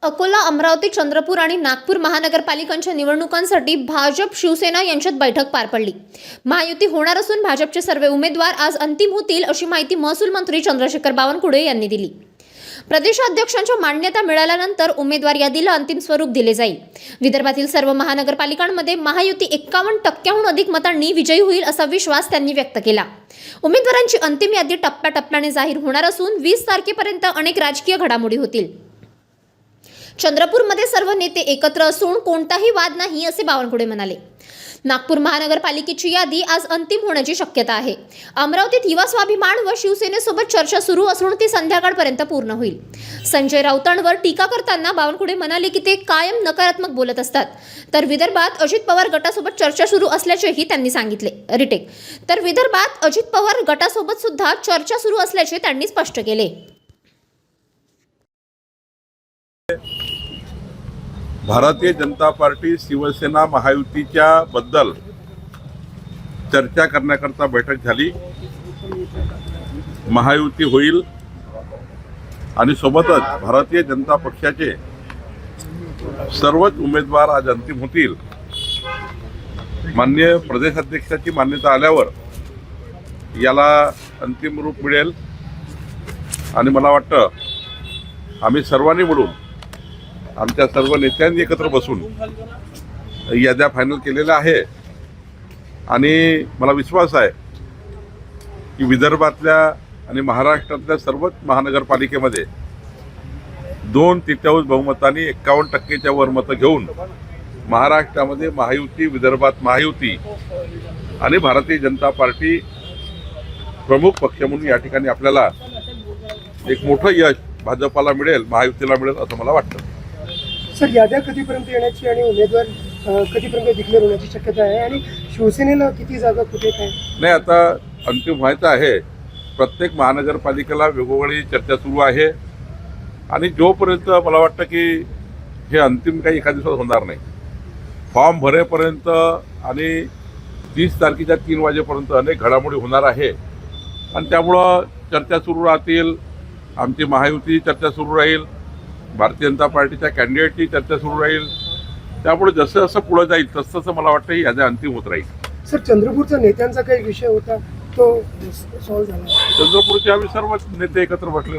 अकोला, अमरावती, चंद्रपूर आणि नागपूर महानगरपालिकांच्या निवडणुकांसाठी भाजप शिवसेना यांच्यात बैठक पार पडली। महायुती होणार असून भाजपचे सर्व उमेदवार आज अंतिम होतील अशी माहिती महसूल मंत्री चंद्रशेखर बावनकुळे यांनी दिली। प्रदेशाध्यक्षांच्या मान्यता मिळाल्यानंतर उमेदवार यादीला अंतिम स्वरूप दिले जाईल। विदर्भातील सर्व महानगरपालिकांमध्ये महायुती 51% अधिक मतांनी विजयी होईल असा विश्वास त्यांनी व्यक्त केला। उमेदवारांची अंतिम यादी टप्प्याटप्प्याने जाहीर होणार असून 20 तारखेपर्यंत अनेक राजकीय घडामोडी होतील। चंद्रपूरमध्ये सर्व नेते एकत्र असून कोणताही वाद नाही असे बावनकुळे म्हणाले। नागपूर महानगरपालिकेची यादी आज अंतिम होण्याची शक्यता आहे। अमरावतीत युवा स्वाभिमान व शिवसेनेसोबत चर्चा सुरू असून ती संध्याकाळपर्यंत पूर्ण होईल। संजय राऊतांवर टीका करताना बावनकुळे म्हणाले की ते कायम नकारात्मक बोलत असतात। तर विदर्भात अजित पवार गटासोबत चर्चा सुरू असल्याचेही त्यांनी सांगितले। तर विदर्भात अजित पवार गटासोबत सुद्धा चर्चा सुरू असल्याचे त्यांनी स्पष्ट केले। भारतीय जनता पार्टी शिवसेना महायुतीच्या बद्दल चर्चा करण्याकरता बैठक झाली। महायुती होईल आणि सोबतच भारतीय जनता पक्षाचे सर्वच उमेदवार आज अंतिम होतील। माननीय प्रदेशाध्यक्षाची मान्यता आल्यावर याला अंतिम रूप मिळेल आणि मला वाटतं आम्ही सर्वांनी मिळून आमच्या सर्व नेत्यांनी एकत्र बसून याद्या फायनल केलेल्या आहे आणि मला विश्वास आहे की विदर्भातल्या आणि महाराष्ट्रातल्या सर्वच महानगरपालिकेमध्ये 2/3 बहुमताने 51% वर मतं घेऊन महाराष्ट्रामध्ये महायुती, विदर्भात महायुती आणि भारतीय जनता पार्टी प्रमुख पक्ष म्हणून या ठिकाणी आपल्याला एक मोठं यश भाजपाला मिळेल, महायुतीला मिळेल असं मला वाटतं। सर, याद्या कधीपर्यंत येण्याची आणि उमेदवार कधीपर्यंत डिक्लेअर होण्याची शक्यता आहे आणि शिवसेनेला किती जागा कुठे काय? नाही, आता अंतिम व्हायचं आहे। प्रत्येक महानगरपालिकेला वेगवेगळी चर्चा सुरू आहे आणि जोपर्यंत मला वाटतं की हे अंतिम काही एका दिवसात होणार नाही। फॉर्म भरेपर्यंत आणि 30 तारखेच्या 3 वाजेपर्यंत अनेक घडामोडी होणार आहे आणि त्यामुळं चर्चा सुरू राहतील। आमची महायुती चर्चा सुरू राहील, भारतीय जनता पार्टीच्या कॅन्डिडेटची चर्चा सुरू राहील। त्यामुळे जसं जसं पुढे जाईल तसं मला वाटतं ही याद्या अंतिम होत राहील। सर, चंद्रपूरचा नेत्यांचा काही विषय होता तो सॉल्व्ह झाला? चंद्रपूरचे आम्ही सर्व नेते एकत्र बसले